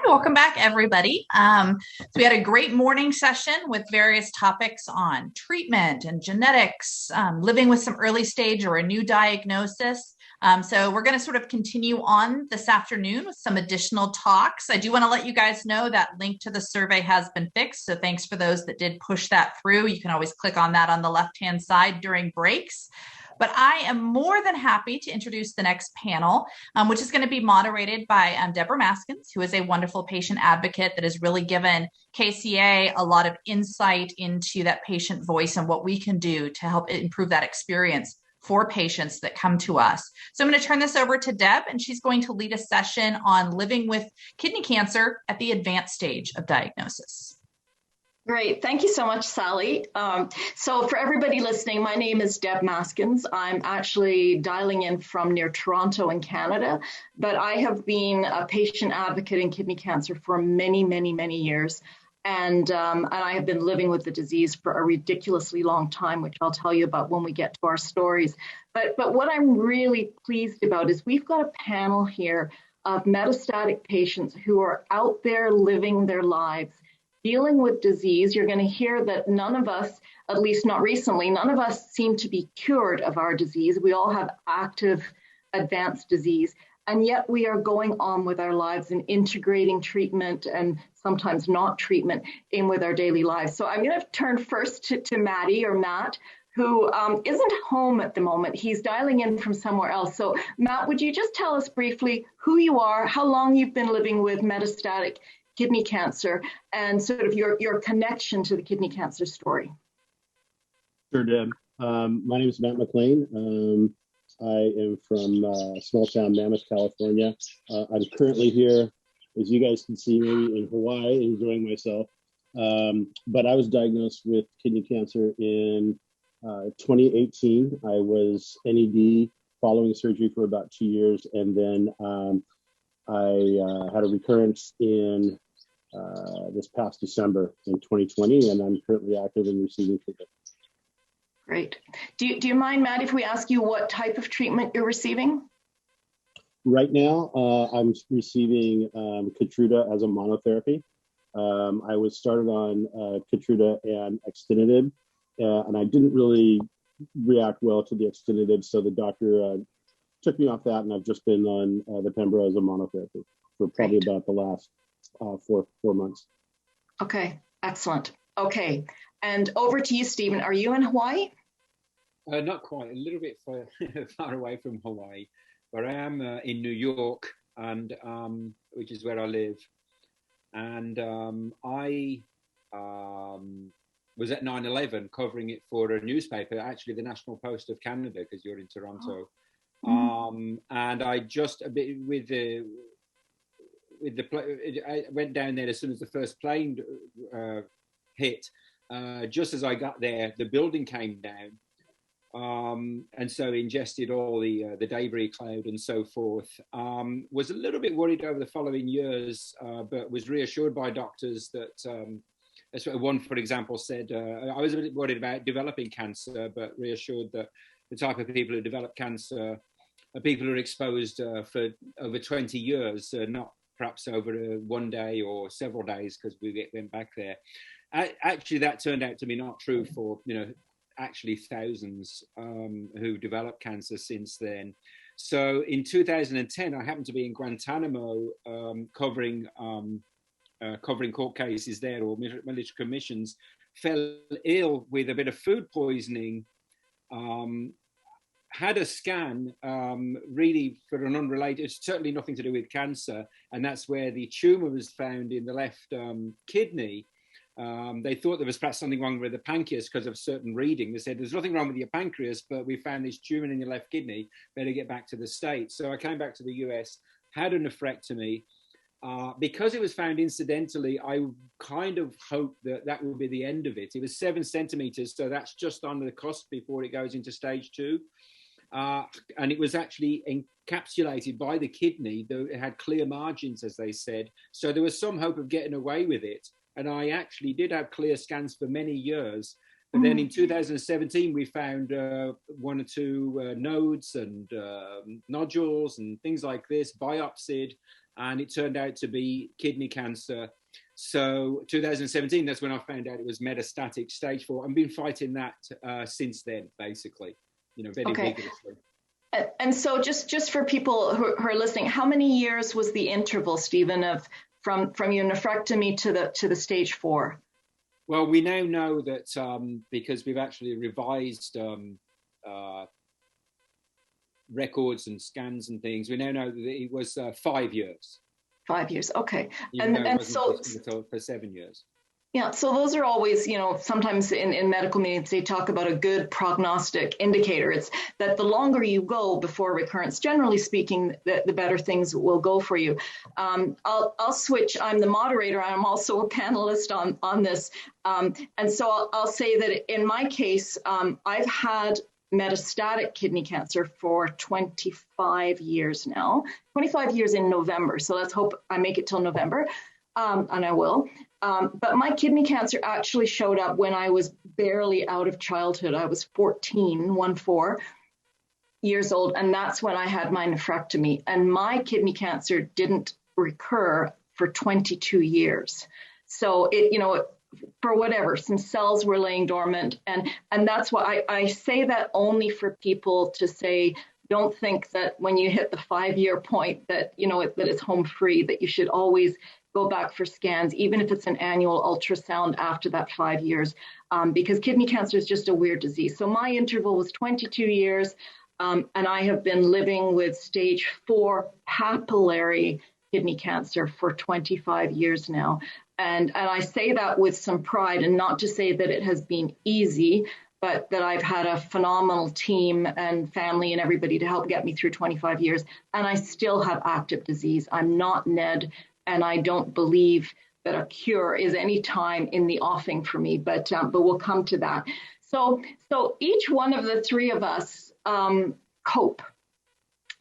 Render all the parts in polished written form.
welcome back, everybody. So we had a great morning session with various topics on treatment and genetics, living with some early stage or a new diagnosis. So we're going to sort of continue on this afternoon with some additional talks. I do want to let you guys know that link to the survey has been fixed. So thanks for those that did push that through. You can always click on that on the left-hand side during breaks. But I am more than happy to introduce the next panel, which is going to be moderated by Deborah Maskins, who is a wonderful patient advocate that has really given KCA a lot of insight into that patient voice and what we can do to help improve that experience for patients that come to us. So I'm going to turn this over to Deb, and she's going to lead a session on living with kidney cancer at the advanced stage of diagnosis. Great. Thank you so much, Sally. So for everybody listening, my name is Deb Maskins. I'm actually dialing in from near Toronto in Canada, but I have been a patient advocate in kidney cancer for many, many, many years. And I have been living with the disease for a ridiculously long time, which I'll tell you about when we get to our stories. But what I'm really pleased about is we've got a panel here of metastatic patients who are out there living their lives, dealing with disease. You're going to hear that none of us, at least not recently, none of us seem to be cured of our disease. We all have active advanced disease, and yet we are going on with our lives and integrating treatment and sometimes not treatment in with our daily lives. So I'm going to turn first to Matt, who isn't home at the moment. He's dialing in from somewhere else. So Matt, would you just tell us briefly who you are, how long you've been living with metastatic kidney cancer, and sort of your connection to the kidney cancer story? Sure, Deb. My name is Matt McLean. I am from small town Mammoth, California. I'm currently here, as you guys can see, maybe in Hawaii, enjoying myself. But I was diagnosed with kidney cancer in 2018. I was NED following surgery for about 2 years, and then I had a recurrence in this past December in 2020, and I'm currently active in receiving treatment. Great. Do you mind, Matt, if we ask you what type of treatment you're receiving? Right now, I'm receiving Keytruda as a monotherapy. I was started on Keytruda and extenuated, and I didn't really react well to the extenuated, so the doctor took me off that, and I've just been on the Pembro as a monotherapy for probably about the last 4 months. Okay, excellent. Okay, and over to you, Stephen. Are you in Hawaii? Not quite, a little bit far away from Hawaii, but I am in New York, and which is where I live. And I was at 9/11 covering it for a newspaper, actually the National Post of Canada, because you're in Toronto. And I just a bit with the I went down there as soon as the first plane hit. Just as I got there, the building came down, and so ingested all the debris cloud and so forth. Was a little bit worried over the following years, but was reassured by doctors that. One, for example, said I was a bit worried about developing cancer, but reassured that the type of people who develop cancer are people who are exposed for over 20 years, not perhaps over one day or several days, because we went back there. Actually, that turned out to be not true for, actually thousands who developed cancer since then. So in 2010, I happened to be in Guantanamo covering court cases there, or military commissions, fell ill with a bit of food poisoning, had a scan, really for an unrelated, certainly nothing to do with cancer, and that's where the tumor was found in the left kidney. They thought there was perhaps something wrong with the pancreas because of certain reading. They said, there's nothing wrong with your pancreas, but we found this tumor in your left kidney, better get back to the States. So I came back to the US, had a nephrectomy. Because it was found incidentally, I kind of hoped that that would be the end of it. It was 7 centimeters, so that's just on the cusp before it goes into stage 2. And it was actually encapsulated by the kidney, though it had clear margins, as they said. So there was some hope of getting away with it. And I actually did have clear scans for many years. But then in 2017, we found 1 or 2 nodes and nodules and things like this, biopsied. and it turned out to be kidney cancer. So 2017, that's when I found out it was metastatic stage 4. I've been fighting that since then, basically, very vigorously. And so just for people who are listening, how many years was the interval, Stephen, of from your nephrectomy to the stage 4? Well, we now know that because we've actually revised records and scans and things, we now know that it was 5 years. 5 years, okay. And so for 7 years. Yeah, so those are always, sometimes in medical meetings, they talk about a good prognostic indicator. It's that the longer you go before recurrence, generally speaking, the better things will go for you. I'll switch. I'm the moderator. I'm also a panelist on this. And so I'll say that in my case, I've had metastatic kidney cancer for 25 years now, 25 years in November. So let's hope I make it till November, and I will. But my kidney cancer actually showed up when I was barely out of childhood. I was 14 years old, and that's when I had my nephrectomy. And my kidney cancer didn't recur for 22 years. So for whatever, some cells were laying dormant. And that's why I say that only for people to say, don't think that when you hit the 5-year point that, that it's home free, that you should always go back for scans, even if it's an annual ultrasound after that 5 years, because kidney cancer is just a weird disease. So my interval was 22 years, and I have been living with stage 4 papillary kidney cancer for 25 years now. And I say that with some pride, and not to say that it has been easy, but that I've had a phenomenal team and family and everybody to help get me through 25 years. And I still have active disease. I'm not NED, and I don't believe that a cure is any time in the offing for me, but we'll come to that. So each one of the three of us cope,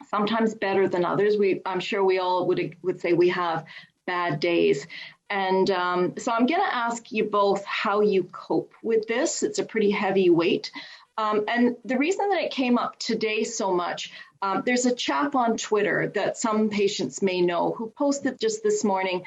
sometimes better than others. I'm sure we all would say we have bad days. And so I'm going to ask you both how you cope with this. It's a pretty heavy weight. And the reason that it came up today so much, there's a chap on Twitter that some patients may know who posted just this morning,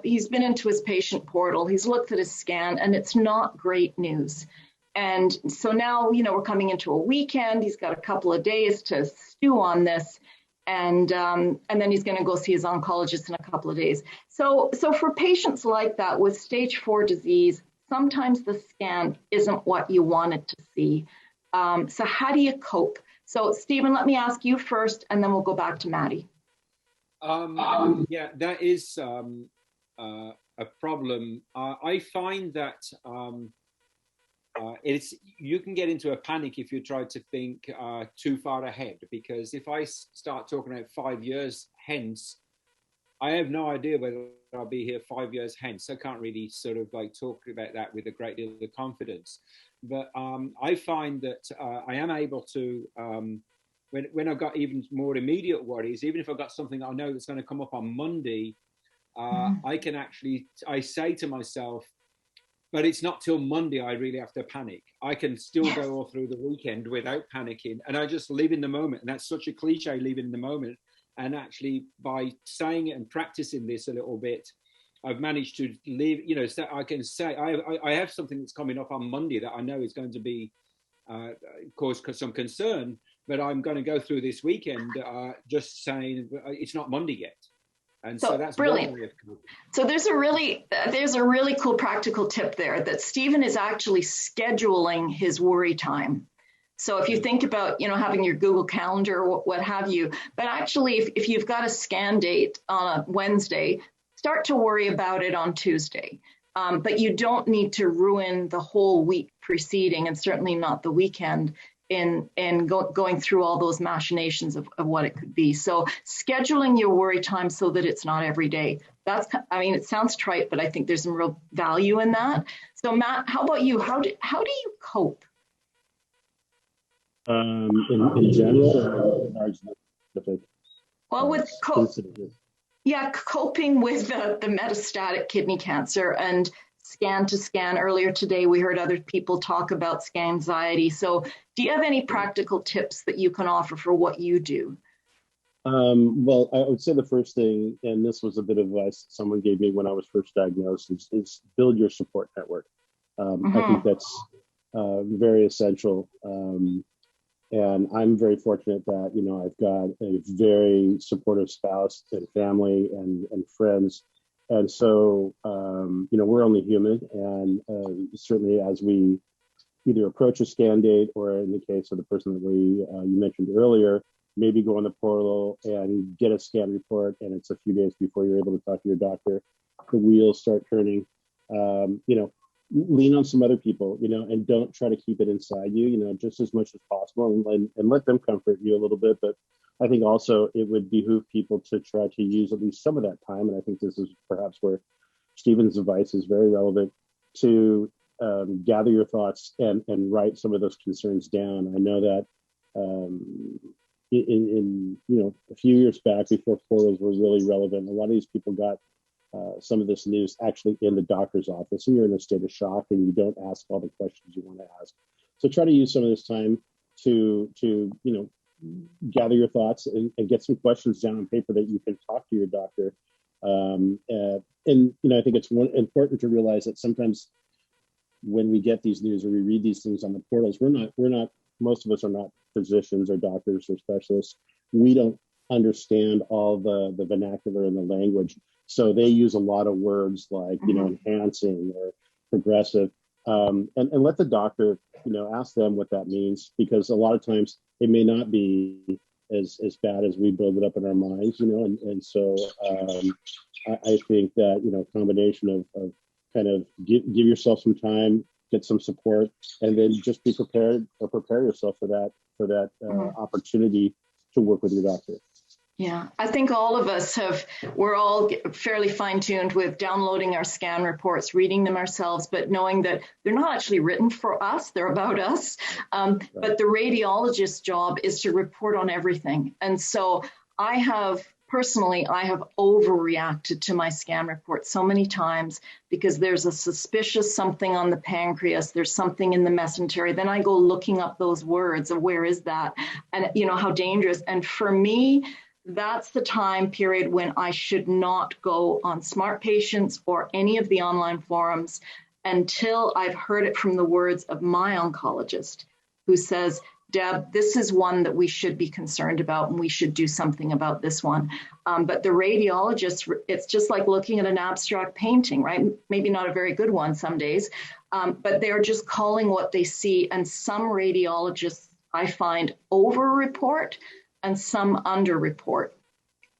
he's been into his patient portal, he's looked at his scan, and it's not great news. And so now, we're coming into a weekend, he's got a couple of days to stew on this. And then he's going to go see his oncologist in a couple of days. So for patients like that with stage 4 disease, sometimes the scan isn't what you wanted to see. So how do you cope? So Stephen, let me ask you first, and then we'll go back to Maddie. Yeah, that is a problem. I find that you can get into a panic if you try to think too far ahead, because if I start talking about 5 years hence, I have no idea whether I'll be here 5 years hence. I can't really sort of talk about that with a great deal of confidence. But I find that I am able to, when I've got even more immediate worries, even if I've got something I know that's going to come up on Monday, I say to myself, but it's not till Monday I really have to panic. I can still go all through the weekend without panicking. And I just live in the moment. And that's such a cliche, living in the moment. And actually, by saying it and practicing this a little bit, I've managed to live, so I can say, I have something that's coming up on Monday that I know is going to be, cause some concern, but I'm going to go through this weekend just saying it's not Monday yet. And so that's brilliant. So there's a really cool practical tip there that Stephen is actually scheduling his worry time. So if you think about, having your Google Calendar or what have you, but actually if you've got a scan date on a Wednesday, start to worry about it on Tuesday. But you don't need to ruin the whole week preceding, and certainly not the weekend, in going through all those machinations of what it could be. So scheduling your worry time so that it's not every day. It sounds trite, but I think there's some real value in that. So Matt, how about you? How do you cope? In general, well, with coping with the metastatic kidney cancer and scan to scan. Earlier today, we heard other people talk about scan anxiety. So do you have any practical tips that you can offer for what you do? Well, I would say the first thing, and this was a bit of advice someone gave me when I was first diagnosed, is build your support network. I think that's very essential. And I'm very fortunate that, I've got a very supportive spouse and family and friends. And so, we're only human. And certainly as we either approach a scan date or in the case of the person that you mentioned earlier, maybe go on the portal and get a scan report, and it's a few days before you're able to talk to your doctor, the wheels start turning. Lean on some other people, and don't try to keep it inside you, just as much as possible, and let them comfort you a little bit. But I think also it would behoove people to try to use at least some of that time, and I think this is perhaps where Stephen's advice is very relevant, to gather your thoughts and write some of those concerns down. I know that in a few years back, before portals were really relevant, a lot of these people got some of this news actually in the doctor's office, and you're in a state of shock and you don't ask all the questions you want to ask. So try to use some of this time to gather your thoughts and get some questions down on paper that you can talk to your doctor. I think it's important to realize that sometimes when we get these news or we read these things on the portals, most of us are not physicians or doctors or specialists. We don't understand all the vernacular and the language. So they use a lot of words like, enhancing or progressive, and let the doctor, ask them what that means, because a lot of times it may not be as bad as we build it up in our minds, and so I think that, combination of kind of give yourself some time, get some support, and then just be prepared or prepare yourself for that opportunity to work with your doctor. Yeah, I think all of us we're all fairly fine-tuned with downloading our scan reports, reading them ourselves, but knowing that they're not actually written for us, they're about us. Right. But the radiologist's job is to report on everything. And so I have overreacted to my scan report so many times because there's a suspicious something on the pancreas, there's something in the mesentery. Then I go looking up those words of where is that, and how dangerous. And for me, that's the time period when I should not go on Smart Patients or any of the online forums until I've heard it from the words of my oncologist, who says, Deb, this is one that we should be concerned about and we should do something about this one. But the radiologist, it's just like looking at an abstract painting, right? Maybe not a very good one some days, but they're just calling what they see. And some radiologists, I find, over-report and some under-report.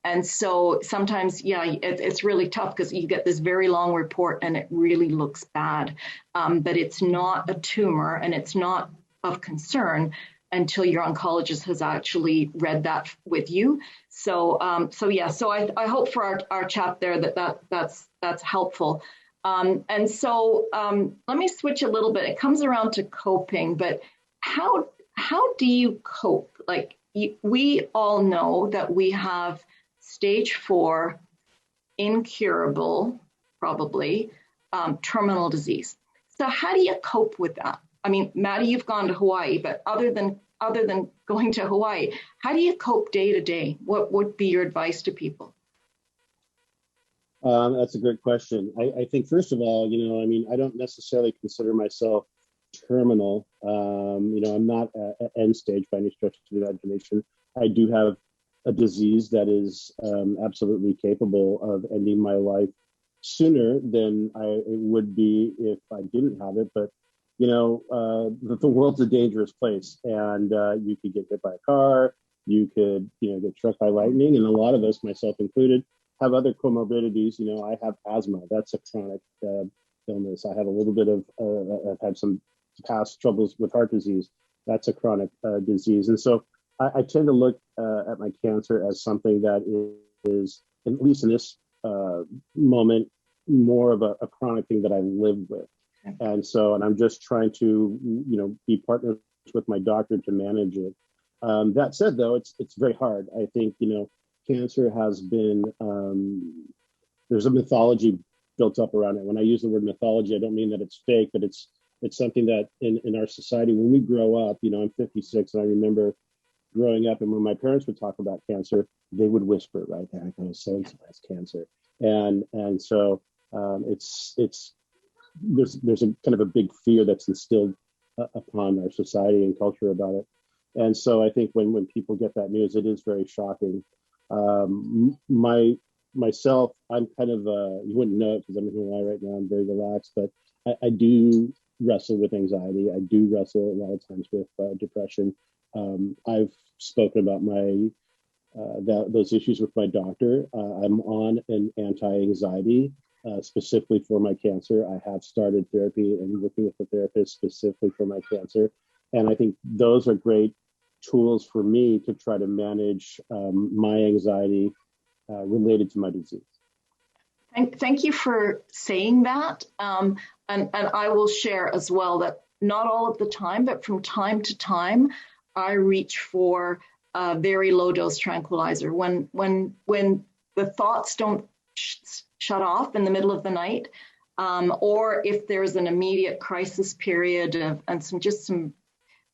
And so sometimes, it's really tough because you get this very long report and it really looks bad, but it's not a tumor and it's not of concern until your oncologist has actually read that with you. So I hope for our chat there that's helpful. And so let me switch a little bit. It comes around to coping, but how do you cope? Like, we all know that we have stage 4, incurable, probably, terminal disease. So how do you cope with that? I mean, Maddie, you've gone to Hawaii, but other than going to Hawaii, how do you cope day to day? What would be your advice to people? That's a great question. I think, first of all, I don't necessarily consider myself terminal. I'm not at end stage by any stretch of the imagination. I do have a disease that is absolutely capable of ending my life sooner than it would be if I didn't have it. But the world's a dangerous place, and you could get hit by a car, you could get struck by lightning, and a lot of us, myself included, have other comorbidities. I have asthma. That's a chronic illness. I have a little bit of I've had some past troubles with heart disease. That's a chronic disease. And so I tend to look at my cancer as something that is, at least in this moment, more of a chronic thing that I live with. And I'm just trying to, be partners with my doctor to manage it. That said, though, it's very hard. I think, cancer has been, there's a mythology built up around it. When I use the word mythology, I don't mean that it's fake, but it's something that in our society, when we grow up, I'm 56, and I remember growing up, and when my parents would talk about cancer, they would whisper, right? There, I go, so-and-so has cancer. And so there's a kind of a big fear that's instilled upon our society and culture about it. And so I think when people get that news, it is very shocking. Myself, I'm kind of, you wouldn't know it because I'm in Hawaii right now, I'm very relaxed, but I do wrestle with anxiety. I do wrestle a lot of times with depression. I've spoken about those issues with my doctor. I'm on an anti-anxiety specifically for my cancer. I have started therapy and working with a therapist specifically for my cancer. And I think those are great tools for me to try to manage my anxiety related to my disease. Thank you for saying that. And I will share as well that not all of the time, but from time to time, I reach for a very low dose tranquilizer. When the thoughts don't shut off in the middle of the night, or if there's an immediate crisis period and some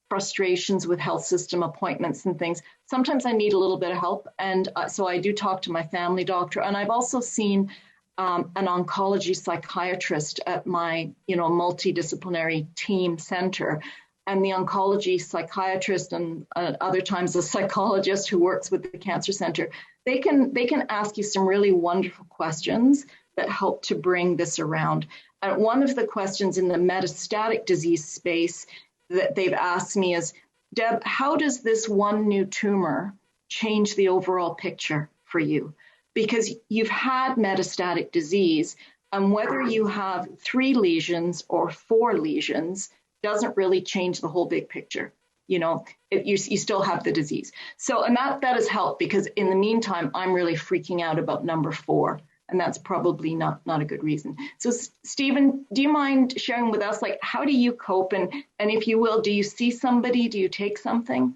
frustrations with health system appointments and things, sometimes I need a little bit of help. And so I do talk to my family doctor. And I've also seen an oncology psychiatrist at my multidisciplinary team center. And the oncology psychiatrist and other times a psychologist who works with the cancer center, they can ask you some really wonderful questions that help to bring this around. And one of the questions in the metastatic disease space that they've asked me is, Deb, how does this one new tumor change the overall picture for you? Because you've had metastatic disease, and whether you have 3 lesions or 4 lesions doesn't really change the whole big picture. You still have the disease. So, and that has helped, because in the meantime, I'm really freaking out about number 4. And that's probably not a good reason. So Stephen, do you mind sharing with us, like, how do you cope? And if you will, do you see somebody? Do you take something?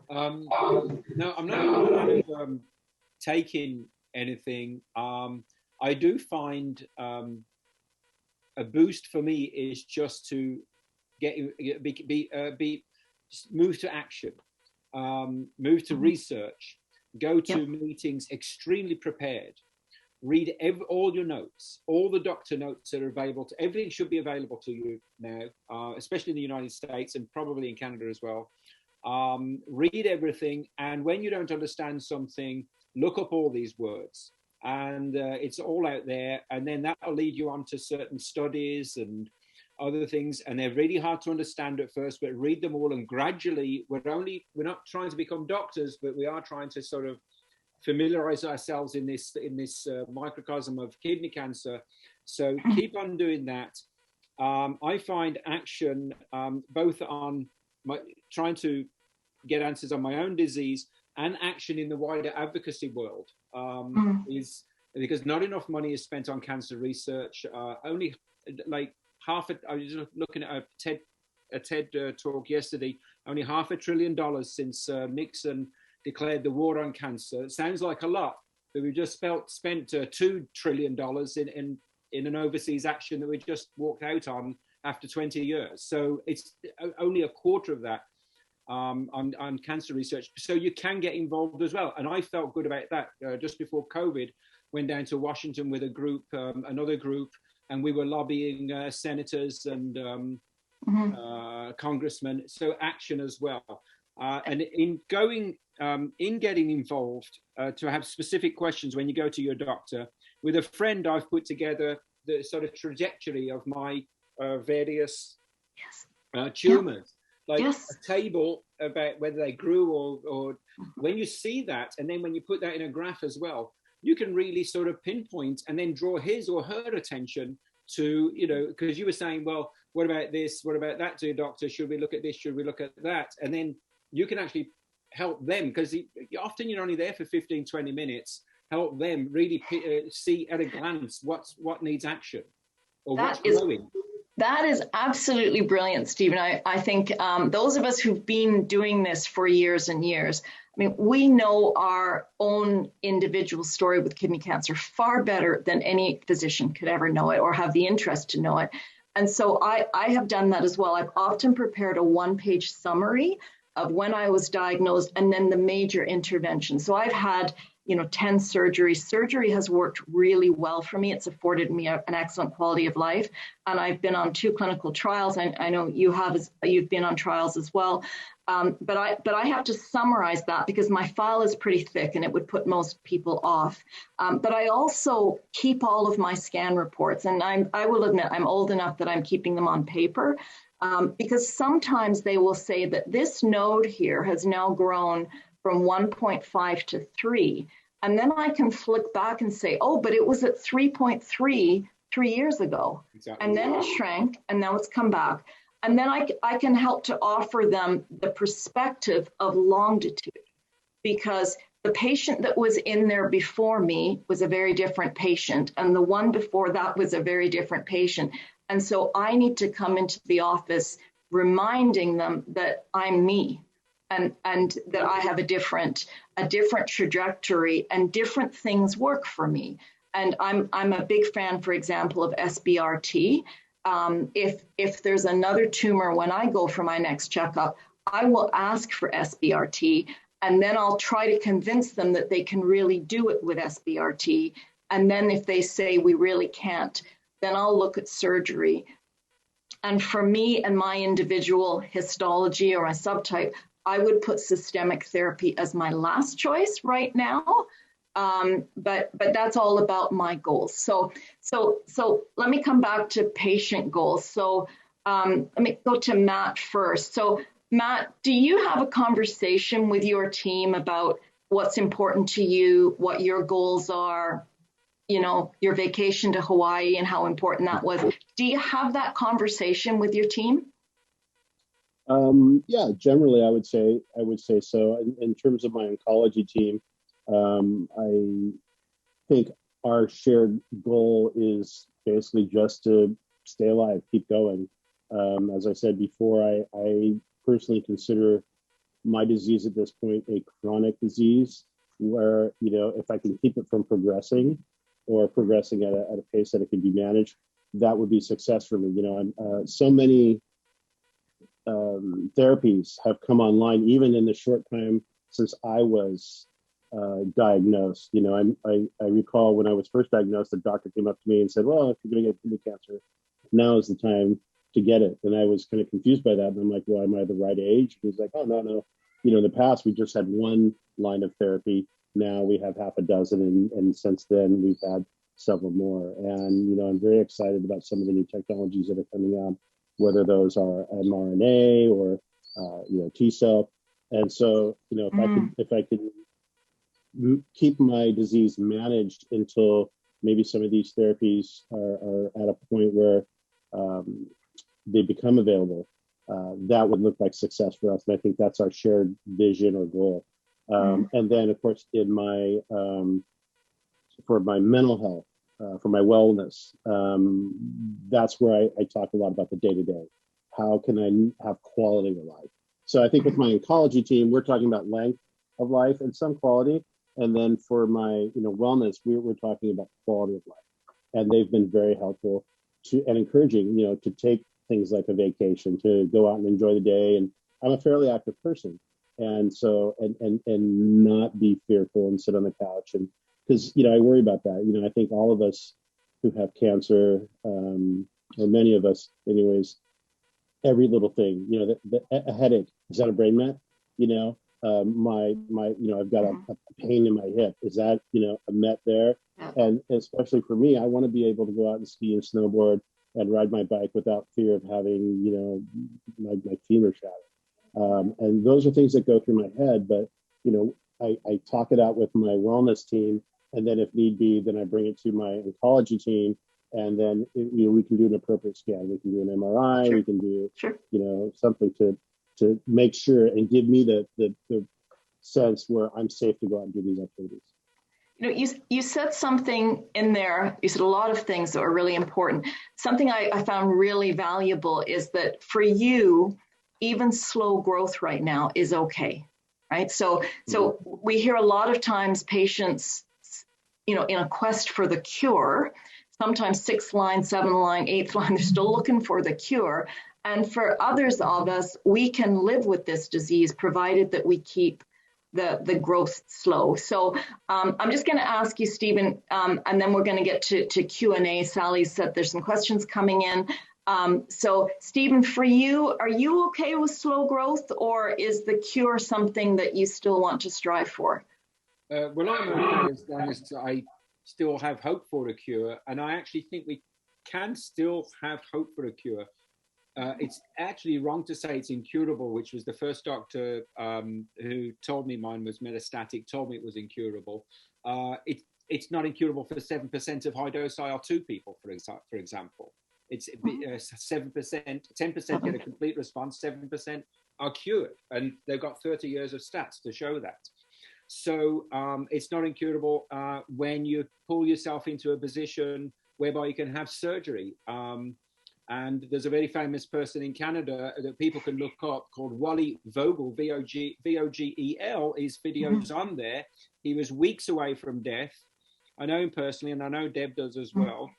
No, I'm not taking anything. I do find a boost for me is just to move to action, move to research, go to meetings extremely prepared. Read all your notes, all the doctor notes that are available. Everything should be available to you now, especially in the United States and probably in Canada as well. Read everything, and when you don't understand something, look up all these words, and it's all out there. And then that will lead you on to certain studies and other things, and they're really hard to understand at first, but read them all, and gradually, we're not trying to become doctors, but we are trying to sort of familiarize ourselves in this microcosm of kidney cancer. So keep on doing that. I find action both on trying to get answers on my own disease and action in the wider advocacy world is because not enough money is spent on cancer research. Only like I was looking at a TED talk yesterday. Only $500 billion since Nixon declared the war on cancer. It sounds like a lot, but we just spent $2 trillion in an overseas action that we just walked out on after 20 years. So it's only a quarter of that on cancer research. So you can get involved as well. And I felt good about that. Just before COVID, went down to Washington with a group, another group, and we were lobbying senators and congressmen. So action as well. And in getting involved, to have specific questions when you go to your doctor. With a friend, I've put together the sort of trajectory of my various tumors, like a table about whether they grew or when you see that, and then when you put that in a graph as well, you can really sort of pinpoint and then draw his or her attention to, because you were saying, well, what about this? What about that to your doctor? Should we look at this? Should we look at that? And then you can actually help them, because often you're only there for 15, 20 minutes, help them really see at a glance what needs action or what's growing. That is absolutely brilliant, Stephen. I think those of us who've been doing this for years and years, we know our own individual story with kidney cancer far better than any physician could ever know it or have the interest to know it. And so I have done that as well. I've often prepared a 1-page summary of when I was diagnosed and then the major intervention. So I've had 10 surgeries. Surgery has worked really well for me. It's afforded me an excellent quality of life. And I've been on 2 clinical trials. I know you've been on trials as well. But I have to summarize that because my file is pretty thick and it would put most people off. But I also keep all of my scan reports. And I will admit, I'm old enough that I'm keeping them on paper because sometimes they will say that this node here has now grown from 1.5 to 3. And then I can flick back and say, oh, but it was at 3.3 3 years ago. Exactly. And then it shrank and now it's come back. And then I can help to offer them the perspective of longitude because the patient that was in there before me was a very different patient. And the one before that was a very different patient. And so I need to come into the office reminding them that I'm me. And that I have a different trajectory and different things work for me. And I'm a big fan, for example, of SBRT. If there's another tumor when I go for my next checkup, I will ask for SBRT, and then I'll try to convince them that they can really do it with SBRT. And then if they say we really can't, then I'll look at surgery. And for me and my individual histology or my subtype, I would put systemic therapy as my last choice right now, but that's all about my goals. So let me come back to patient goals. So let me go to Matt first. So Matt, do you have a conversation with your team about what's important to you, what your goals are? Your vacation to Hawaii and how important that was. Do you have that conversation with your team? Yeah, generally I would say so. In terms of my oncology team, I think our shared goal is basically just to stay alive, keep going. As I said before, I personally consider my disease at this point a chronic disease where, if I can keep it from progressing or progressing at a pace that it can be managed, that would be success for me. So many therapies have come online, even in the short time since I was diagnosed. I recall when I was first diagnosed, the doctor came up to me and said, well, if you're going to get kidney cancer, now is the time to get it. And I was kind of confused by that. And I'm like, well, am I the right age? And he's like, oh, no. In the past, we just had one line of therapy. Now we have half a dozen. And since then, we've had several more. And, I'm very excited about some of the new technologies that are coming out, whether those are mRNA or, T cell. And so, if I could keep my disease managed until maybe some of these therapies are at a point where they become available, that would look like success for us. And I think that's our shared vision or goal. And then, of course, in my for my mental health, for my wellness, that's where I talk a lot about the day-to-day. How can I have quality of life? So I think with my oncology team, we're talking about length of life and some quality. And then for my wellness, we're talking about quality of life. And they've been very helpful and encouraging, to take things like a vacation, to go out and enjoy the day. And I'm a fairly active person. And so, and not be fearful and sit on the couch. And because, I worry about that. I think all of us who have cancer, or many of us anyways, every little thing, a headache, is that a brain met? I've got a pain in my hip. Is that, a met there? Yeah. And especially for me, I want to be able to go out and ski and snowboard and ride my bike without fear of having, my femur shattered. And those are things that go through my head, but, I talk it out with my wellness team. And then if need be, then I bring it to my oncology team. And then, we can do an appropriate scan. We can do an MRI. Sure. We can do, something to make sure and give me the sense where I'm safe to go out and do these activities. You said something in there. You said a lot of things that are really important. Something I found really valuable is that for you, even slow growth right now is okay, right? So we hear a lot of times patients, in a quest for the cure, sometimes 6th line, 7th line, 8th line, they're still looking for the cure. And for others of us, we can live with this disease provided that we keep the growth slow. So I'm just going to ask you, Stephen, and then we're going to get to Q&A. Sally said there's some questions coming in. So Stephen, for you, are you okay with slow growth, or is the cure something that you still want to strive for? Well, I'm okay as long as I still have hope for a cure, and I actually think we can still have hope for a cure. It's actually wrong to say it's incurable, which was the first doctor who told me mine was metastatic, told me it was incurable. It's not incurable for 7% of high-dose IL-2 people, for example. It's 7%, 10% get a complete response, 7% are cured, and they've got 30 years of stats to show that. So it's not incurable when you pull yourself into a position whereby you can have surgery. And there's a very famous person in Canada that people can look up called Wally Vogel, V-O-G-E-L. His videos on there. He was weeks away from death. I know him personally, and I know Deb does as well.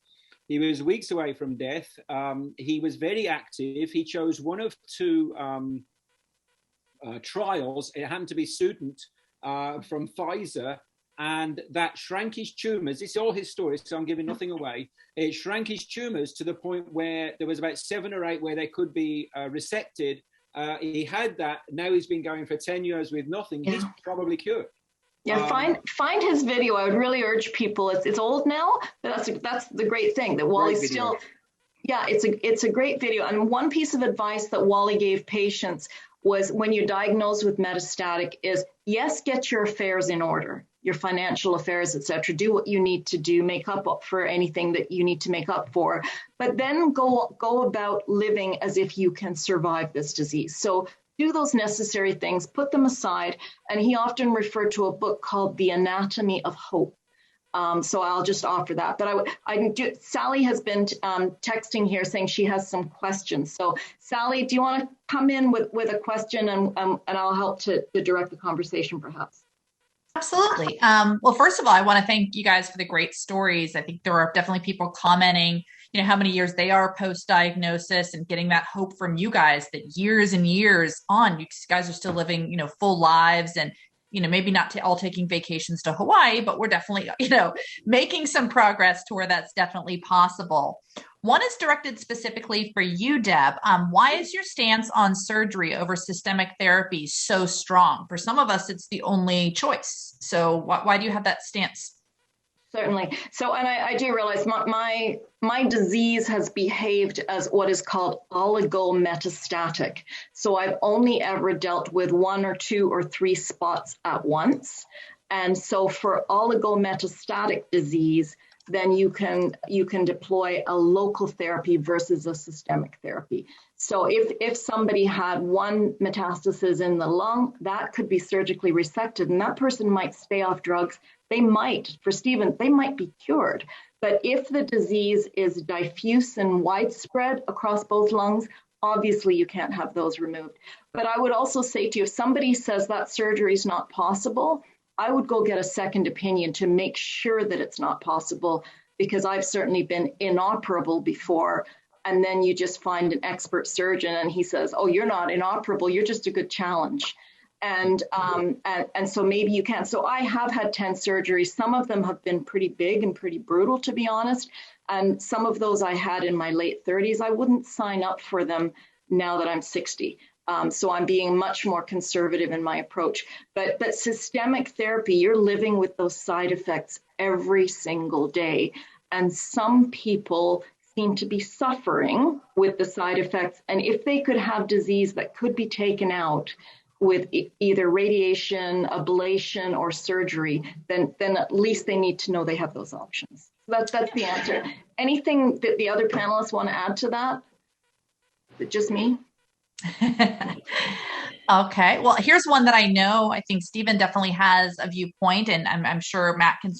He was weeks away from death. He was very active. He chose one of two trials. It happened to be Student from Pfizer, and that shrank his tumors. It's all his story, so I'm giving nothing away. It shrank his tumors to the point where there was about 7 or 8 where they could be resected. He had that. Now he's been going for 10 years with nothing. Yeah. He's probably cured. Yeah, find his video. I would really urge people. It's old now, but that's the great thing that Wally's still. Yeah, it's a great video. And one piece of advice that Wally gave patients was, when you're diagnosed with metastatic, is yes, get your affairs in order, your financial affairs, etc. Do what you need to do, make up for anything that you need to make up for, but then go about living as if you can survive this disease. So do those necessary things, put them aside. And he often referred to a book called The Anatomy of Hope. So I'll just offer that. But Sally has been texting here saying she has some questions. So Sally, do you want to come in with a question, and I'll help to direct the conversation perhaps? Absolutely. Well, first of all, I want to thank you guys for the great stories. I think there are definitely people commenting, how many years they are post-diagnosis, and getting that hope from you guys that years and years on, you guys are still living, full lives, and, maybe not all taking vacations to Hawaii, but we're definitely, making some progress to where that's definitely possible. One is directed specifically for you, Deb. Why is your stance on surgery over systemic therapy so strong? For some of us, it's the only choice. So why do you have that stance? Certainly. So, and I do realize my disease has behaved as what is called oligometastatic. So I've only ever dealt with 1 or 2 or 3 spots at once. And so for oligometastatic disease, then you can deploy a local therapy versus a systemic therapy. So if somebody had 1 metastasis in the lung, that could be surgically resected, and that person might stay off drugs. They might, for Stephen, they might be cured. But if the disease is diffuse and widespread across both lungs, obviously you can't have those removed. But I would also say to you, if somebody says that surgery is not possible, I would go get a second opinion to make sure that it's not possible, because I've certainly been inoperable before. And then you just find an expert surgeon and he says, oh, you're not inoperable, you're just a good challenge. And so maybe you can't. So I have had 10 surgeries. Some of them have been pretty big and pretty brutal, to be honest. And some of those I had in my late 30s. I wouldn't sign up for them now that I'm 60. So I'm being much more conservative in my approach. But systemic therapy, you're living with those side effects every single day. And some people seem to be suffering with the side effects. And if they could have disease that could be taken out with either radiation, ablation, or surgery, then at least they need to know they have those options. So that's the answer. Anything that the other panelists want to add to that? Is it just me? Okay. Well, here's one that I know. I think Stephen definitely has a viewpoint, and I'm sure Matt can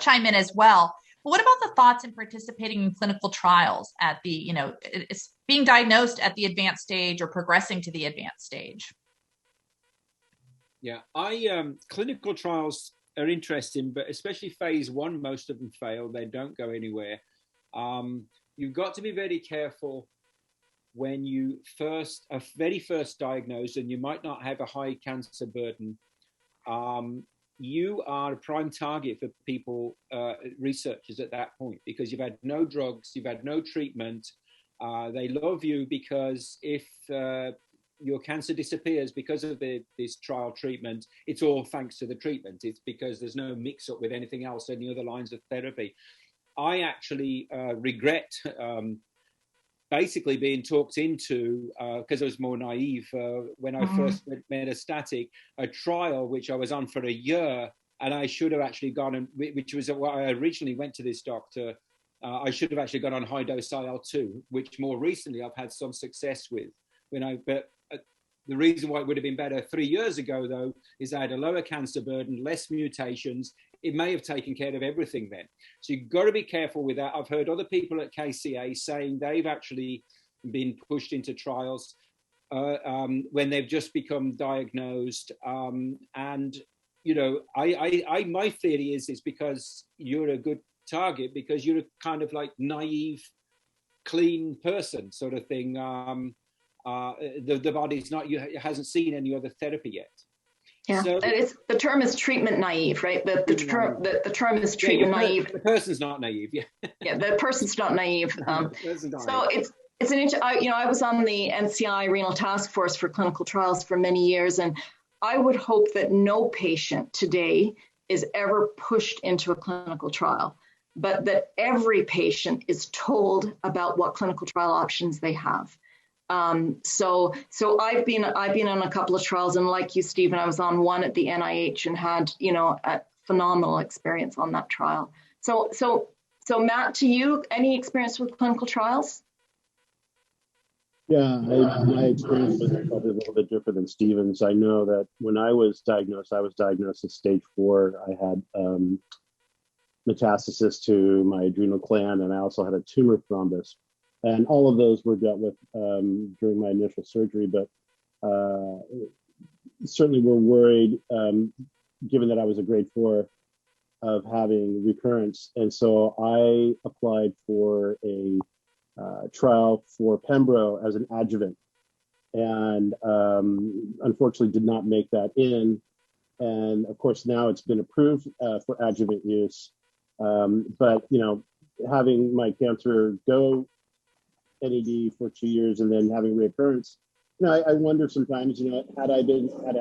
chime in as well. But what about the thoughts in participating in clinical trials at the, it's being diagnosed at the advanced stage or progressing to the advanced stage? Yeah, clinical trials are interesting, but especially phase 1, most of them fail. They don't go anywhere. You've got to be very careful when you are very first diagnosed and you might not have a high cancer burden, you are a prime target for people, researchers at that point, because you've had no drugs, you've had no treatment. They love you because if your cancer disappears because of this trial treatment, it's all thanks to the treatment. It's because there's no mix up with anything else, any other lines of therapy. I actually regret basically being talked into, because I was more naive, when I first went metastatic, a trial which I was on for a year, and I should have actually gone, and which was why I originally went to this doctor. I should have actually gone on high dose IL-2, which more recently I've had some success with. But the reason why it would have been better 3 years ago, though, is I had a lower cancer burden, less mutations. It may have taken care of everything then. So you've got to be careful with that. I've heard other people at KCA saying they've actually been pushed into trials when they've just become diagnosed. And, you know, my theory is because you're a good target, because you're a kind of like naive, clean person sort of thing. The body's not, it hasn't seen any other therapy yet. Yeah, so, the term is treatment naive, right? The term is treatment naive. The person's not naive, yeah. Yeah, the person's not naive. So it's an I was on the NCI Renal Task Force for clinical trials for many years, and I would hope that no patient today is ever pushed into a clinical trial, but that every patient is told about what clinical trial options they have. So I've been on a couple of trials, and like you, Stephen, I was on one at the NIH and had, a phenomenal experience on that trial. So Matt, to you, any experience with clinical trials? Yeah, my experience was probably a little bit different than Stephen's. I know that when I was diagnosed at stage 4. I had metastasis to my adrenal gland, and I also had a tumor thrombus. And all of those were dealt with during my initial surgery, but certainly were worried, given that I was a grade 4, of having recurrence. And so I applied for a trial for Pembro as an adjuvant, and unfortunately did not make that in. And of course, now it's been approved for adjuvant use. But, having my cancer go NED for 2 years and then having reoccurrence, I wonder sometimes, had I had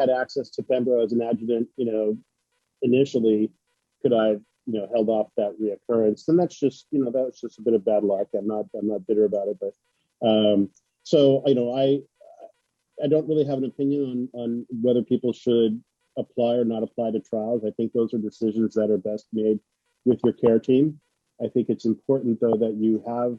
access to Pembro as an adjuvant, initially, could I, held off that reoccurrence? And that's just, that was just a bit of bad luck. I'm not bitter about it, but so, I don't really have an opinion on whether people should apply or not apply to trials. I think those are decisions that are best made with your care team. I think it's important, though, that you have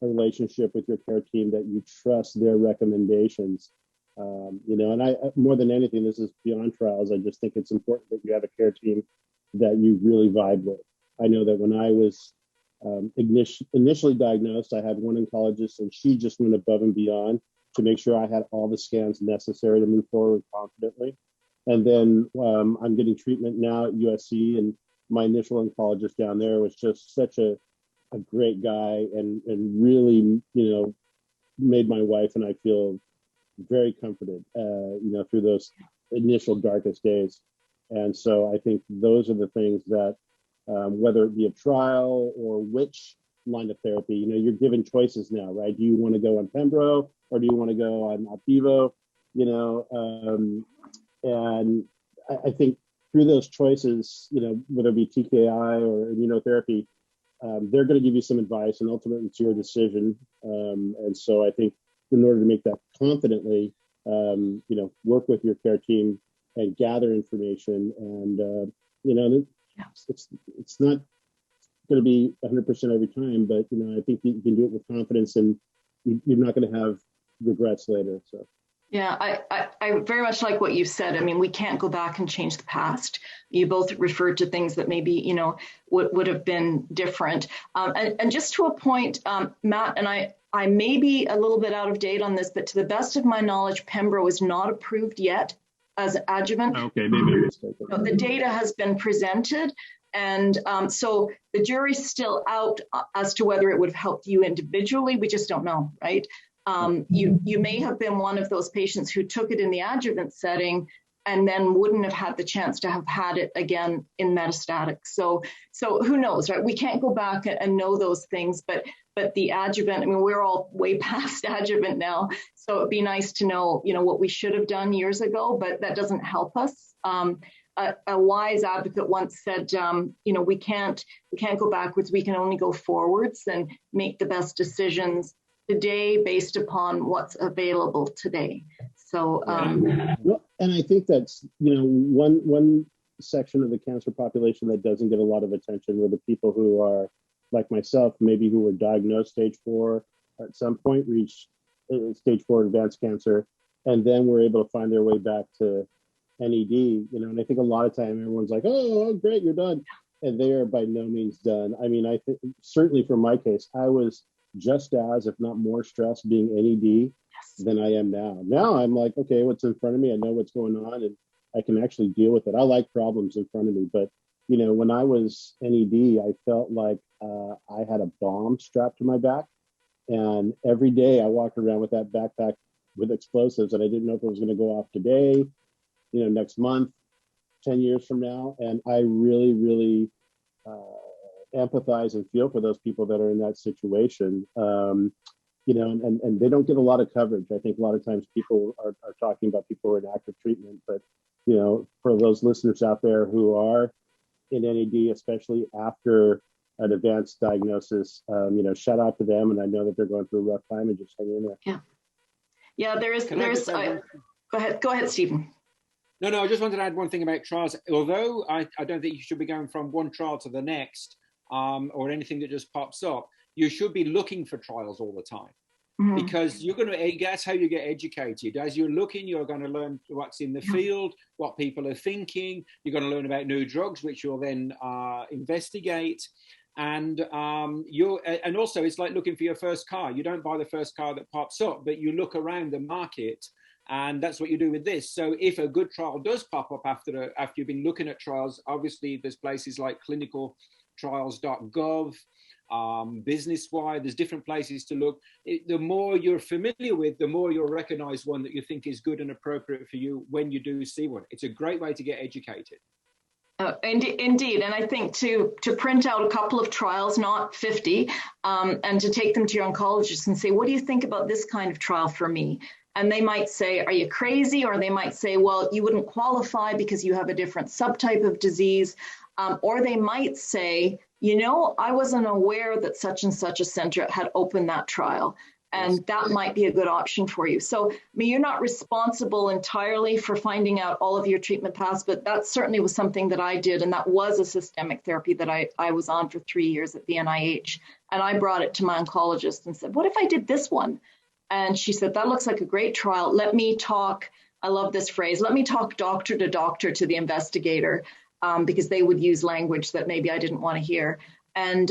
a relationship with your care team, that you trust their recommendations. And I, more than anything, this is beyond trials. I just think it's important that you have a care team that you really vibe with. I know that when I was initially diagnosed, I had one oncologist, and she just went above and beyond to make sure I had all the scans necessary to move forward confidently. And then I'm getting treatment now at USC, and my initial oncologist down there was just such a great guy, and really, made my wife and I feel very comforted, through those initial darkest days. And so I think those are the things that, whether it be a trial or which line of therapy, you're given choices now, right? Do you want to go on Pembro, or do you want to go on Opdivo? And I think through those choices, whether it be TKI or immunotherapy, they're going to give you some advice, and ultimately it's your decision. And so I think in order to make that confidently, work with your care team and gather information. And, it's not going to be 100% every time, but, I think you can do it with confidence, and you're not going to have regrets later. So. Yeah, I very much like what you said. I mean, we can't go back and change the past. You both referred to things that maybe, would have been different. And just to a point, Matt, and I may be a little bit out of date on this, but to the best of my knowledge, Pembro is not approved yet as adjuvant. Okay, maybe I'm mistaken. The data has been presented, And so the jury's still out as to whether it would have helped you individually. We just don't know, right? You may have been one of those patients who took it in the adjuvant setting and then wouldn't have had the chance to have had it again in metastatic. So who knows, right? We can't go back and know those things, but the adjuvant, I mean, we're all way past adjuvant now. So it'd be nice to know, what we should have done years ago, but that doesn't help us. A wise advocate once said, we can't go backwards. We can only go forwards and make the best decisions today based upon what's available today. So, well, and I think that's, one section of the cancer population that doesn't get a lot of attention were the people who are like myself, maybe who were diagnosed stage 4 at some point, reached stage 4 advanced cancer, and then were able to find their way back to NED, and I think a lot of time everyone's like, oh, great, you're done. And they are by no means done. I mean, I think certainly for my case, I was just as, if not more stressed being NED than I am now. Now I'm like, okay, what's in front of me? I know what's going on and I can actually deal with it. I like problems in front of me, but when I was NED, I felt like I had a bomb strapped to my back. And every day I walked around with that backpack with explosives and I didn't know if it was going to go off today, next month, 10 years from now. And I really, really empathize and feel for those people that are in that situation. And they don't get a lot of coverage. I think a lot of times people are talking about people who are in active treatment, but, for those listeners out there who are in NED, especially after an advanced diagnosis, shout out to them. And I know that they're going through a rough time and just hang in there. Yeah, go ahead, Stephen. No, I just wanted to add one thing about trials. Although I don't think you should be going from one trial to the next or anything that just pops up, you should be looking for trials all the time. Mm-hmm. Because that's how you get educated. As you're looking, you're going to learn what's in the field, what people are thinking. You're going to learn about new drugs, which you'll then investigate. And also it's like looking for your first car. You don't buy the first car that pops up, but you look around the market. And that's what you do with this. So if a good trial does pop up after you've been looking at trials, obviously there's places like clinicaltrials.gov, BusinessWire, there's different places to look. The more you're familiar with, the more you'll recognize one that you think is good and appropriate for you when you do see one. It's a great way to get educated. Indeed. And I think to print out a couple of trials, not 50, and to take them to your oncologist and say, what do you think about this kind of trial for me? And they might say, are you crazy? Or they might say, well, you wouldn't qualify because you have a different subtype of disease. Or they might say, I wasn't aware that such and such a center had opened that trial. And that might be a good option for you. So, you're not responsible entirely for finding out all of your treatment paths, but that certainly was something that I did. And that was a systemic therapy that I was on for 3 years at the NIH. And I brought it to my oncologist and said, what if I did this one? And she said, that looks like a great trial. Let me talk, I love this phrase, let me talk doctor to doctor to the investigator, because they would use language that maybe I didn't want to hear. And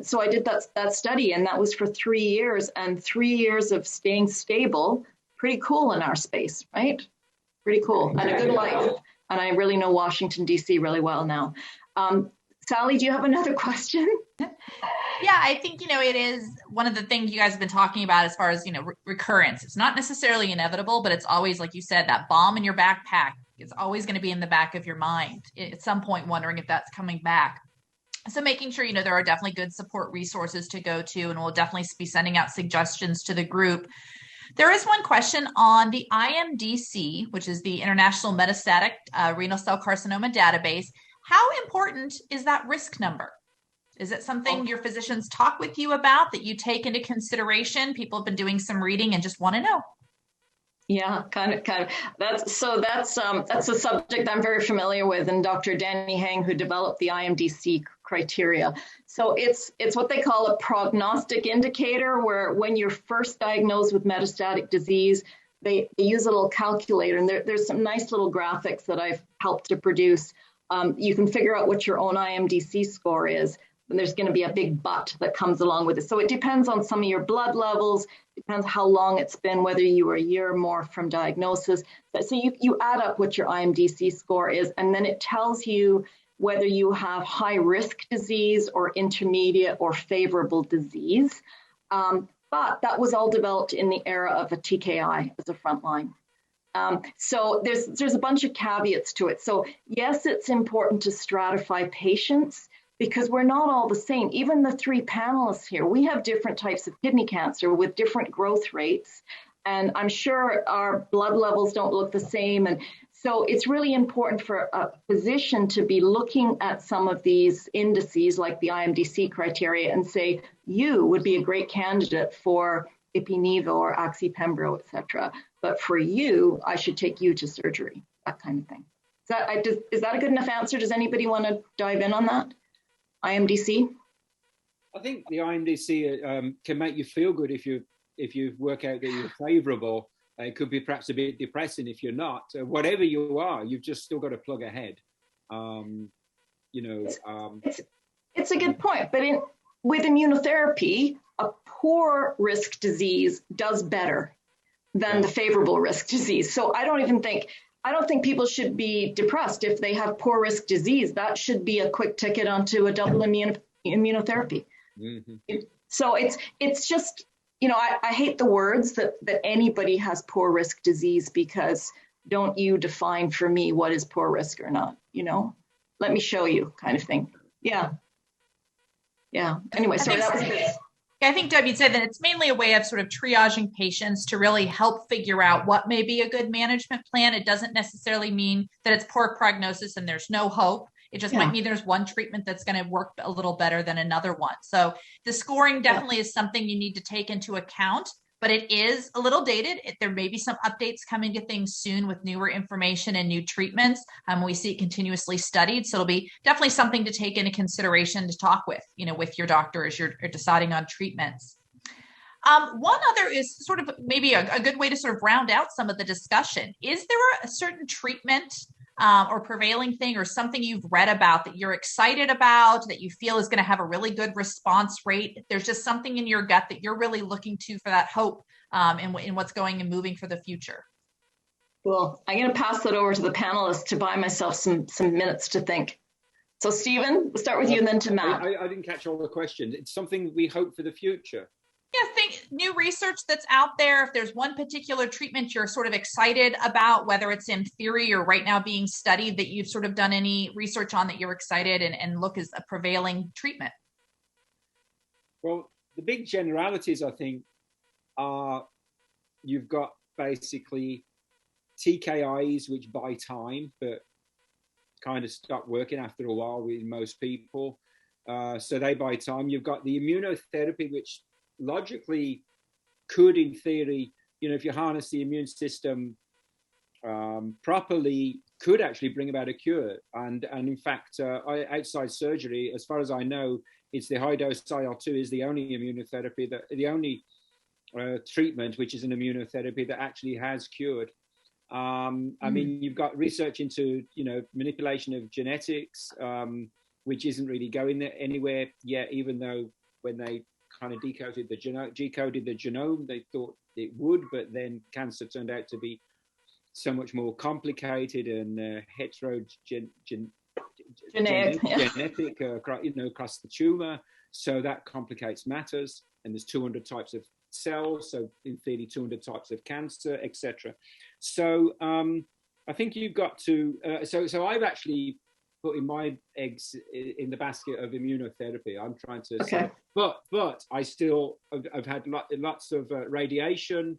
so I did that study, and that was for 3 years, and 3 years of staying stable. Pretty cool in our space, right? Pretty cool, and a good life. And I really know Washington, D.C. really well now. Sally, do you have another question? Yeah, I think, it is one of the things you guys have been talking about as far as, recurrence. It's not necessarily inevitable, but it's always, like you said, that bomb in your backpack. It's always going to be in the back of your mind at some point, wondering if that's coming back. So making sure, there are definitely good support resources to go to, and we'll definitely be sending out suggestions to the group. There is one question on the ImDC, which is the International Metastatic Renal Cell Carcinoma Database. How important is that risk number? Is it something your physicians talk with you about that you take into consideration? People have been doing some reading and just want to know. Yeah, kind of. That's a subject I'm very familiar with, and Dr. Danny Hang, who developed the ImDC criteria. So it's what they call a prognostic indicator, where when you're first diagnosed with metastatic disease, they use a little calculator, and there's some nice little graphics that I've helped to produce. You can figure out what your own ImDC score is, and there's going to be a big but that comes along with it. So it depends on some of your blood levels, depends how long it's been, whether you were a year or more from diagnosis. So you add up what your ImDC score is, and then it tells you whether you have high risk disease or intermediate or favorable disease. But that was all developed in the era of a TKI as a frontline. So there's a bunch of caveats to it. So yes, it's important to stratify patients because we're not all the same. Even the three panelists here, we have different types of kidney cancer with different growth rates. And I'm sure our blood levels don't look the same. And so it's really important for a physician to be looking at some of these indices like the ImDC criteria and say, you would be a great candidate for Ipi/Nivo or Oxy/Pembro, et cetera. But for you, I should take you to surgery, that kind of thing. Is that a good enough answer? Does anybody want to dive in on that? ImDC? I think the ImDC can make you feel good if you work out that you're favorable. It could be perhaps a bit depressing if you're not. Whatever you are, you've just still got to plug ahead. It's a good point. But with immunotherapy, a poor risk disease does better than the favorable risk disease. So I don't think people should be depressed if they have poor risk disease. That should be a quick ticket onto a double immunotherapy. Mm-hmm. So it's just, I hate the words that anybody has poor risk disease, because don't you define for me what is poor risk or not, let me show you kind of thing. Yeah. Anyway, sorry, that was good. I think, Deb, you'd say that it's mainly a way of sort of triaging patients to really help figure out what may be a good management plan. It doesn't necessarily mean that it's poor prognosis and there's no hope. It just might mean there's one treatment that's going to work a little better than another one. So the scoring definitely is something you need to take into account, but it is a little dated. There may be some updates coming to things soon with newer information and new treatments. We see it continuously studied. So it'll be definitely something to take into consideration to talk with your doctor as you're deciding on treatments. One other is sort of maybe a good way to sort of round out some of the discussion. Is there a certain treatment or prevailing thing or something you've read about that you're excited about, that you feel is going to have a really good response rate? There's just something in your gut that you're really looking to for that hope in what's going and moving for the future. Well, I'm going to pass that over to the panelists to buy myself some minutes to think. So Stephen, we'll start with you and then to Matt. I didn't catch all the questions. It's something we hope for the future. Yeah, think new research that's out there. If there's one particular treatment you're sort of excited about, whether it's in theory or right now being studied, that you've sort of done any research on that you're excited and look as a prevailing treatment. Well, the big generalities, I think, are you've got basically TKIs, which buy time, but kind of stop working after a while with most people. So they buy time. You've got the immunotherapy, which logically could, in theory, if you harness the immune system properly, could actually bring about a cure. And in fact, outside surgery, as far as I know, it's the high dose IL-2 is the only immunotherapy, the only treatment which is an immunotherapy that actually has cured. I mean, you've got research into manipulation of genetics, which isn't really going there anywhere yet, even though when they kind of decoded the genome, they thought it would, but then cancer turned out to be so much more complicated and genetic across the tumor. So that complicates matters. And there's 200 types of cells, so in theory 200 types of cancer, etc. So I think you've got to. So I've actually putting my eggs in the basket of immunotherapy. I'm trying to say, but I still I've had lots of radiation,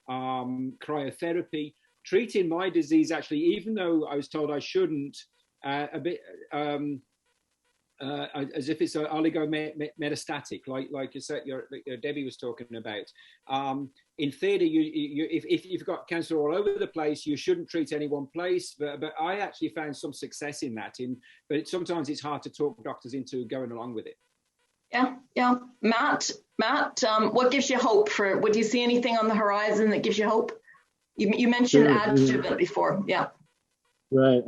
cryotherapy, treating my disease actually, even though I was told I shouldn't, a bit as if it's an oligometastatic, like you said, Debbie was talking about. In theory, if you've got cancer all over the place, you shouldn't treat any one place. But I actually found some success in that. But sometimes it's hard to talk doctors into going along with it. Yeah. Matt, what gives you hope for? Would you see anything on the horizon that gives you hope? You mentioned adjuvant before. Yeah. Right.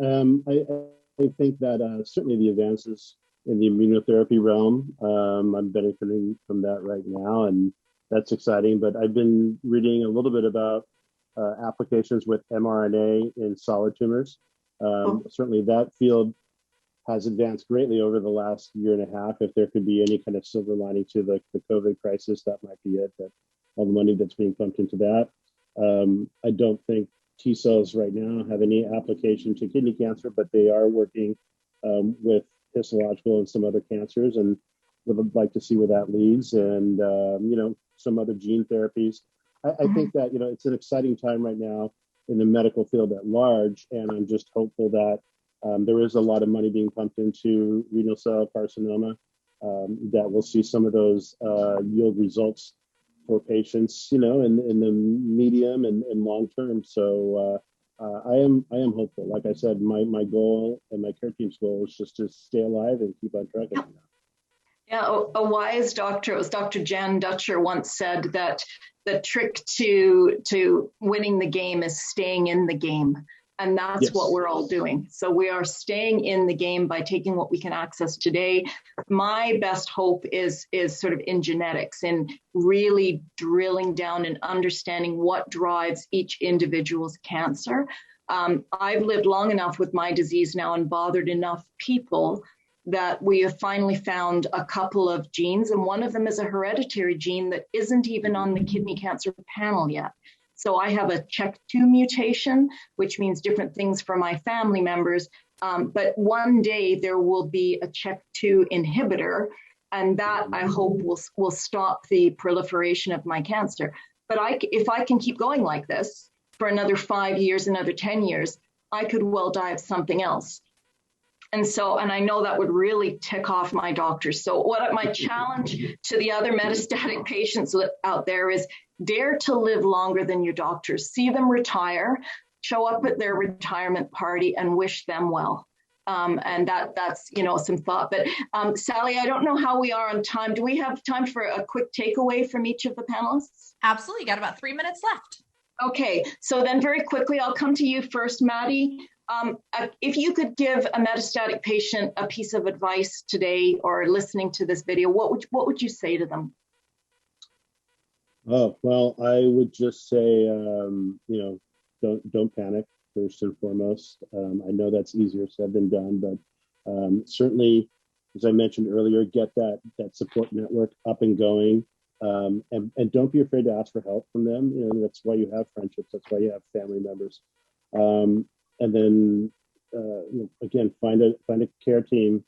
I think that certainly the advances in the immunotherapy realm, I'm benefiting from that right now, and that's exciting. But I've been reading a little bit about applications with mRNA in solid tumors. Certainly that field has advanced greatly over the last year and a half. If there could be any kind of silver lining to the COVID crisis, that might be it, that all the money that's being pumped into that. I don't think T cells right now have any application to kidney cancer, but they are working with histological and some other cancers, and would like to see where that leads, and some other gene therapies. I think that it's an exciting time right now in the medical field at large, and I'm just hopeful that there is a lot of money being pumped into renal cell carcinoma, that we'll see some of those yield results for patients, in the medium and long term. So I am hopeful. Like I said, my goal and my care team's goal is just to stay alive and keep on trucking. Yeah, a wise doctor, it was Dr. Jan Dutcher, once said that the trick to winning the game is staying in the game. And that's Yes. what we're all doing. So we are staying in the game by taking what we can access today. My best hope is sort of in genetics and really drilling down and understanding what drives each individual's cancer. I've lived long enough with my disease now and bothered enough people that we have finally found a couple of genes, and one of them is a hereditary gene that isn't even on the kidney cancer panel yet. So I have a CHEK2 mutation, which means different things for my family members. But one day there will be a CHEK2 inhibitor, and that I hope will stop the proliferation of my cancer. But if I can keep going like this for another 5 years, another 10 years, I could well die of something else. And I know that would really tick off my doctors. So my challenge to the other metastatic patients out there is dare to live longer than your doctors. See them retire, show up at their retirement party and wish them well. And that's some thought. But Sally, I don't know how we are on time. Do we have time for a quick takeaway from each of the panelists? Absolutely. Got about 3 minutes left. Okay, so then very quickly, I'll come to you first, Maddie. If you could give a metastatic patient a piece of advice today or listening to this video, what would you say to them? Oh, well, I would just say, don't panic first and foremost. I know that's easier said than done, but certainly, as I mentioned earlier, get that support network up and going, and don't be afraid to ask for help from them. That's why you have friendships. That's why you have family members. And then, again, find a care team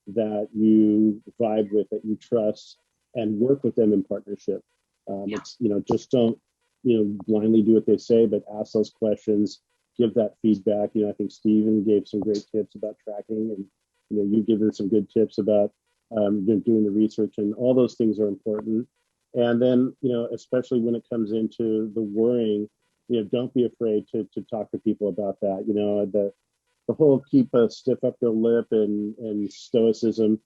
that you vibe with, that you trust, and work with them in partnership. It's, just don't, blindly do what they say, but ask those questions, give that feedback. I think Stephen gave some great tips about tracking, and, you've given some good tips about doing the research, and all those things are important. And then, especially when it comes into the worrying, don't be afraid to talk to people about that. The whole keep a stiff upper lip and stoicism.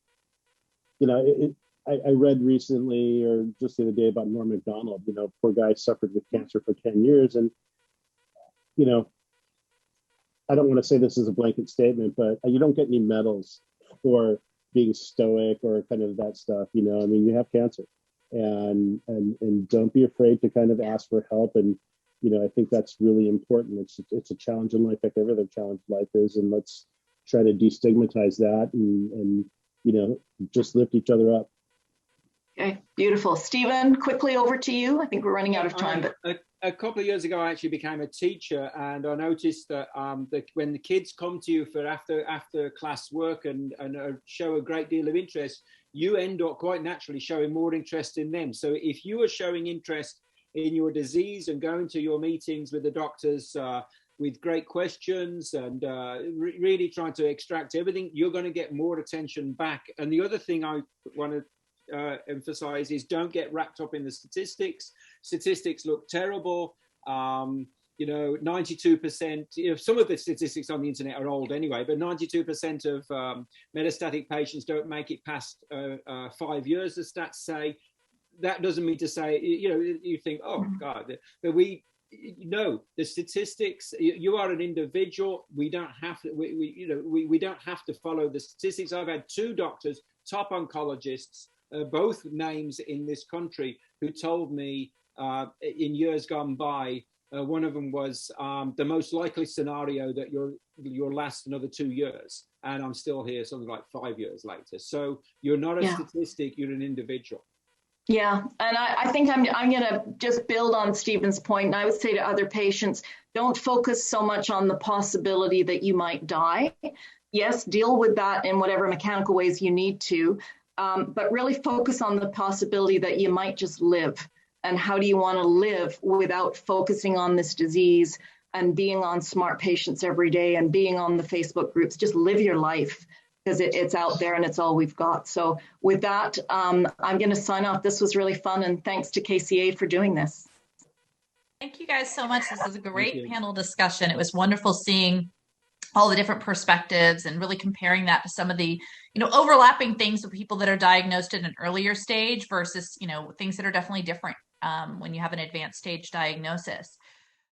I read recently, or just the other day, about Norm Macdonald. Poor guy suffered with cancer for 10 years. And, I don't want to say this is a blanket statement, but you don't get any medals for being stoic or kind of that stuff. You have cancer, and don't be afraid to kind of ask for help. And, I think that's really important. It's a challenge in life, like every other challenge life is, and let's try to destigmatize that and just lift each other up. Okay, beautiful. Stephen, quickly over to you. I think we're running out of time. But a couple of years ago, I actually became a teacher, and I noticed that when the kids come to you for after class work and show a great deal of interest, you end up quite naturally showing more interest in them. So if you are showing interest in your disease and going to your meetings with the doctors with great questions and really trying to extract everything, you're going to get more attention back. And the other thing I want to emphasize is don't get wrapped up in the statistics. Statistics look terrible. 92%, some of the statistics on the internet are old anyway, but 92% of metastatic patients don't make it past 5 years, the stats say. That doesn't mean to say, you think, oh God, but the statistics, you are an individual. We don't have to, we don't have to follow the statistics. I've had 2 doctors, top oncologists, both names in this country, who told me in years gone by One of them was the most likely scenario that you'll last another 2 years, and I'm still here something like 5 years later. So you're not a statistic, you're an individual. Yeah, and I think I'm going to just build on Stephen's point, and I would say to other patients, don't focus so much on the possibility that you might die. Yes, deal with that in whatever mechanical ways you need to, but really focus on the possibility that you might just live. And how do you want to live without focusing on this disease and being on Smart Patients every day and being on the Facebook groups? Just live your life, because it's out there and it's all we've got. So with that, I'm going to sign off. This was really fun, and thanks to KCA for doing this. Thank you guys so much. This was a great panel discussion. It was wonderful seeing all the different perspectives and really comparing that to some of the, overlapping things with people that are diagnosed at an earlier stage versus, things that are definitely different when you have an advanced stage diagnosis.